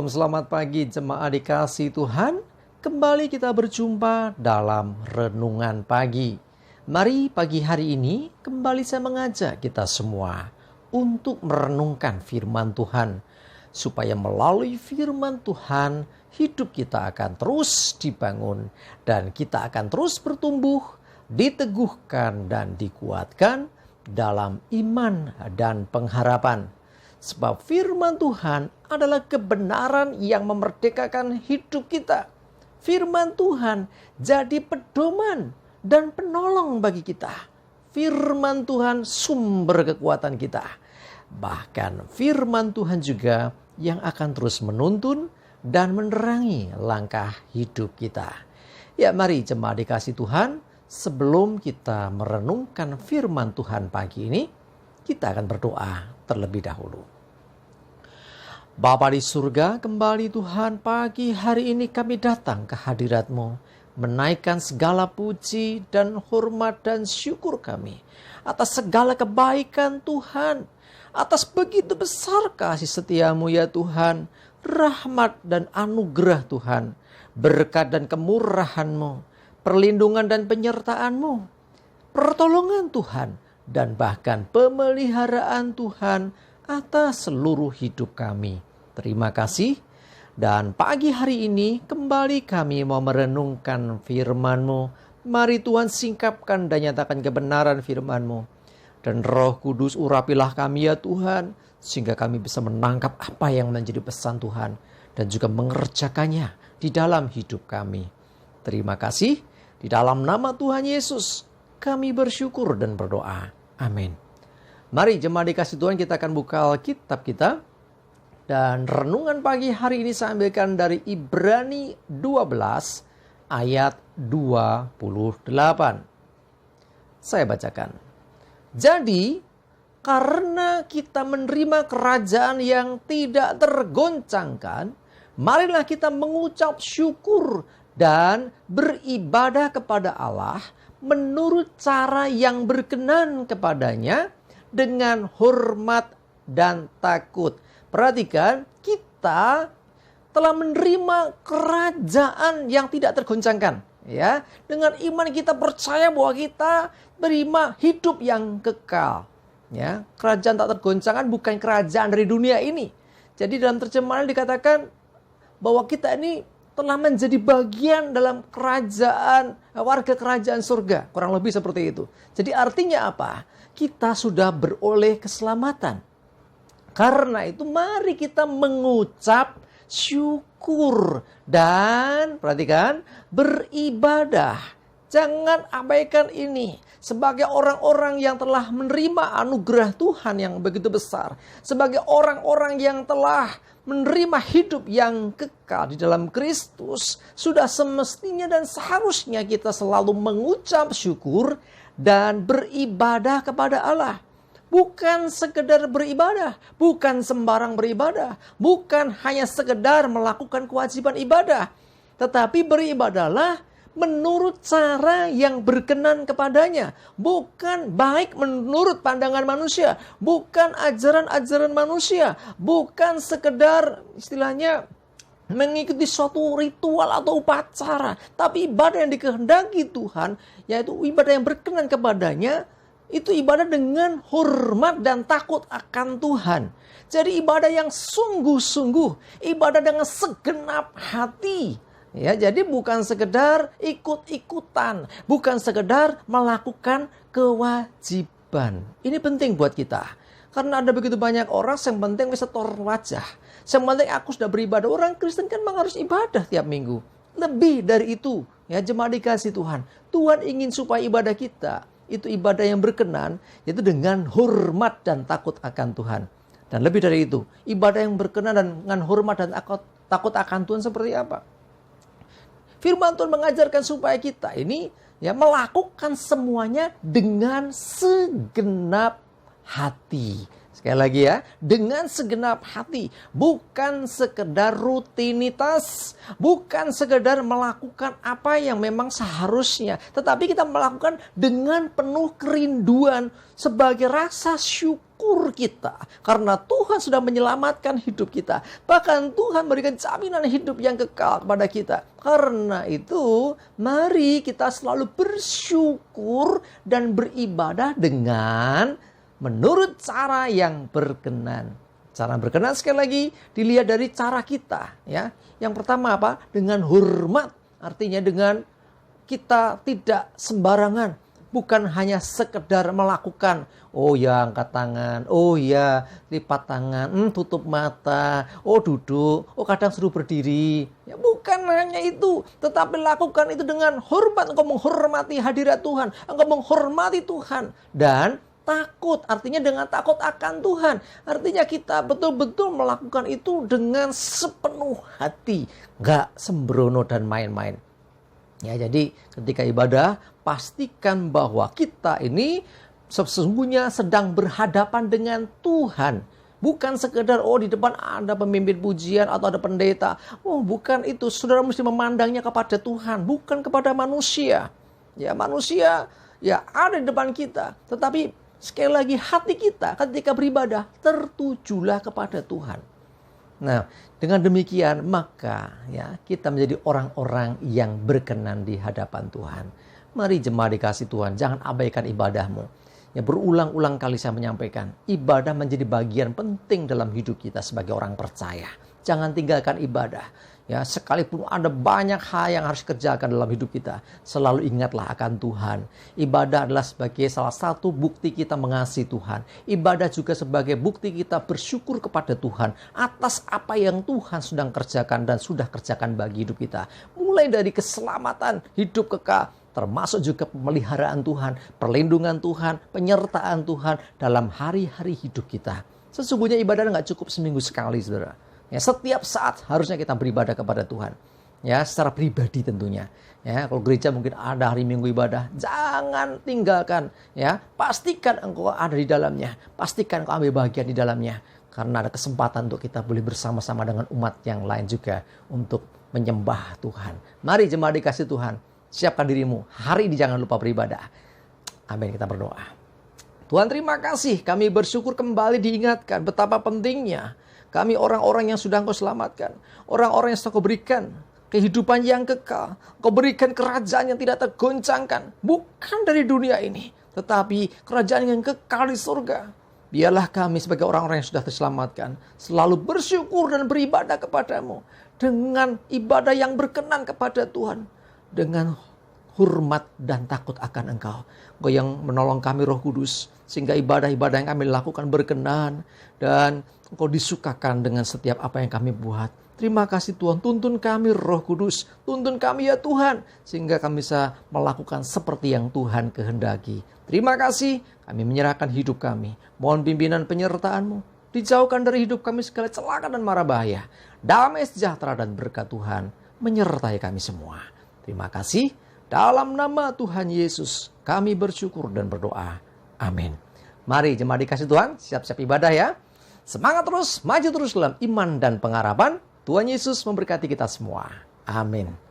Selamat pagi jemaat dikasih Tuhan. Kembali kita berjumpa dalam renungan pagi. Mari pagi hari ini kembali saya mengajak kita semua untuk merenungkan firman Tuhan. Supaya melalui firman Tuhan hidup kita akan terus dibangun. Dan kita akan terus bertumbuh, diteguhkan dan dikuatkan dalam iman dan pengharapan. Sebab firman Tuhan adalah kebenaran yang memerdekakan hidup kita. Firman Tuhan jadi pedoman dan penolong bagi kita. Firman Tuhan sumber kekuatan kita. Bahkan firman Tuhan juga yang akan terus menuntun dan menerangi langkah hidup kita. Ya, mari jemaat dikasih Tuhan, sebelum kita merenungkan firman Tuhan pagi ini, kita akan berdoa terlebih dahulu. Bapa di surga, kembali Tuhan pagi hari ini kami datang ke hadirat-Mu, menaikkan segala puji dan hormat dan syukur kami atas segala kebaikan Tuhan, atas begitu besar kasih setia-Mu ya Tuhan, rahmat dan anugerah Tuhan, berkat dan kemurahan-Mu, perlindungan dan penyertaan-Mu, pertolongan Tuhan, dan bahkan pemeliharaan Tuhan atas seluruh hidup kami. Terima kasih. Dan pagi hari ini kembali kami mau merenungkan firman-Mu. Mari Tuhan singkapkan dan nyatakan kebenaran firman-Mu. Dan Roh Kudus urapilah kami ya Tuhan, sehingga kami bisa menangkap apa yang menjadi pesan Tuhan dan juga mengerjakannya di dalam hidup kami. Terima kasih. Di dalam nama Tuhan Yesus kami bersyukur dan berdoa. Amin. Mari jemaat dikasih Tuhan, kita akan buka Alkitab kita. Dan renungan pagi hari ini saya ambilkan dari Ibrani 12 ayat 28. Saya bacakan. Jadi, karena kita menerima kerajaan yang tidak tergoncangkan, marilah kita mengucap syukur dan beribadah kepada Allah menurut cara yang berkenan kepadanya dengan hormat dan takut. Perhatikan, kita telah menerima kerajaan yang tidak tergoncangkan. Ya, dengan iman kita percaya bahwa kita menerima hidup yang kekal. Ya, kerajaan tak tergoncangkan bukan kerajaan dari dunia ini. Jadi dalam terjemahan dikatakan bahwa kita ini telah menjadi bagian dalam kerajaan, warga kerajaan surga. Kurang lebih seperti itu. Jadi artinya apa? Kita sudah beroleh keselamatan. Karena itu mari kita mengucap syukur dan perhatikan beribadah. Jangan abaikan ini sebagai orang-orang yang telah menerima anugerah Tuhan yang begitu besar. Sebagai orang-orang yang telah menerima hidup yang kekal di dalam Kristus. Sudah semestinya dan seharusnya kita selalu mengucap syukur dan beribadah kepada Allah. Bukan sekedar beribadah, bukan sembarang beribadah, bukan hanya sekedar melakukan kewajiban ibadah. Tetapi beribadahlah menurut cara yang berkenan kepadanya. Bukan baik menurut pandangan manusia, bukan ajaran-ajaran manusia, bukan sekedar istilahnya mengikuti suatu ritual atau upacara. Tapi ibadah yang dikehendaki Tuhan, yaitu ibadah yang berkenan kepadanya, itu ibadah dengan hormat dan takut akan Tuhan. Jadi ibadah yang sungguh-sungguh, ibadah dengan segenap hati. Ya, jadi bukan sekedar ikut-ikutan, bukan sekedar melakukan kewajiban. Ini penting buat kita. Karena ada begitu banyak orang yang penting bisa tor wajah. Yang penting aku sudah beribadah. Orang Kristen kan memang harus ibadah tiap minggu. Lebih dari itu, ya jemaat dikasih Tuhan. Tuhan ingin supaya ibadah kita itu ibadah yang berkenan, yaitu dengan hormat dan takut akan Tuhan. Dan lebih dari itu, ibadah yang berkenan dan dengan hormat dan takut akan Tuhan seperti apa? Firman Tuhan mengajarkan supaya kita ini ya melakukan semuanya dengan segenap hati. Sekali lagi ya, dengan segenap hati, bukan sekedar rutinitas, bukan sekedar melakukan apa yang memang seharusnya, tetapi kita melakukan dengan penuh kerinduan sebagai rasa syukur kita. Karena Tuhan sudah menyelamatkan hidup kita. Bahkan Tuhan memberikan jaminan hidup yang kekal kepada kita. Karena itu, mari kita selalu bersyukur dan beribadah dengan menurut cara yang berkenan. Cara berkenan sekali lagi dilihat dari cara kita, ya. Yang pertama apa? Dengan hormat. Artinya dengan kita tidak sembarangan, bukan hanya sekedar melakukan, oh ya angkat tangan, oh ya lipat tangan, tutup mata, oh duduk, oh kadang suruh berdiri. Ya bukan hanya itu, tetapi lakukan itu dengan hormat. Engkau menghormati hadirat Tuhan, engkau menghormati Tuhan dan takut, artinya dengan takut akan Tuhan. Artinya kita betul-betul melakukan itu dengan sepenuh hati. Gak sembrono dan main-main. Ya, jadi ketika ibadah, pastikan bahwa kita ini sesungguhnya sedang berhadapan dengan Tuhan. Bukan sekedar, di depan ada pemimpin pujian atau ada pendeta. Oh, bukan itu. Saudara mesti memandangnya kepada Tuhan, bukan kepada manusia. Ya, manusia ya ada di depan kita. Tetapi sekali lagi hati kita ketika beribadah tertujulah kepada Tuhan. Nah, dengan demikian maka ya kita menjadi orang-orang yang berkenan di hadapan Tuhan. Mari jemaat dikasih Tuhan, jangan abaikan ibadahmu. Ya, berulang-ulang kali saya menyampaikan, ibadah menjadi bagian penting dalam hidup kita sebagai orang percaya. Jangan tinggalkan ibadah. Ya, sekalipun ada banyak hal yang harus dikerjakan dalam hidup kita, selalu ingatlah akan Tuhan. Ibadah adalah sebagai salah satu bukti kita mengasihi Tuhan. Ibadah juga sebagai bukti kita bersyukur kepada Tuhan atas apa yang Tuhan sedang kerjakan dan sudah kerjakan bagi hidup kita. Mulai dari keselamatan, hidup kekal, termasuk juga pemeliharaan Tuhan, perlindungan Tuhan, penyertaan Tuhan dalam hari-hari hidup kita. Sesungguhnya ibadah nggak cukup seminggu sekali, saudara. Ya, setiap saat harusnya kita beribadah kepada Tuhan. Ya, secara pribadi tentunya. Ya, kalau gereja mungkin ada hari Minggu ibadah, jangan tinggalkan. Ya, pastikan engkau ada di dalamnya. Pastikan engkau ambil bagian di dalamnya. Karena ada kesempatan untuk kita boleh bersama-sama dengan umat yang lain juga untuk menyembah Tuhan. Mari jemaat dikasih Tuhan, siapkan dirimu. Hari ini jangan lupa beribadah. Amin, kita berdoa. Tuhan, terima kasih. Kami bersyukur kembali diingatkan betapa pentingnya kami orang-orang yang sudah Engkau selamatkan. Orang-orang yang sudah Engkau berikan kehidupan yang kekal. Engkau berikan kerajaan yang tidak tergoncangkan. Bukan dari dunia ini, tetapi kerajaan yang kekal di surga. Biarlah kami sebagai orang-orang yang sudah terselamatkan selalu bersyukur dan beribadah kepadamu. Dengan ibadah yang berkenan kepada Tuhan. Dengan hormat dan takut akan Engkau. Engkau yang menolong kami Roh Kudus. Sehingga ibadah-ibadah yang kami lakukan berkenan. Dan Engkau disukakan dengan setiap apa yang kami buat. Terima kasih Tuhan, tuntun kami Roh Kudus. Tuntun kami ya Tuhan. Sehingga kami bisa melakukan seperti yang Tuhan kehendaki. Terima kasih, kami menyerahkan hidup kami. Mohon pimpinan penyertaan-Mu. Dijauhkan dari hidup kami segala celaka dan mara bahaya. Damai sejahtera dan berkat Tuhan menyertai kami semua. Terima kasih. Dalam nama Tuhan Yesus kami bersyukur dan berdoa. Amin. Mari jemaat dikasih Tuhan, siap-siap ibadah ya. Semangat terus, maju terus dalam iman dan pengharapan. Tuhan Yesus memberkati kita semua. Amin.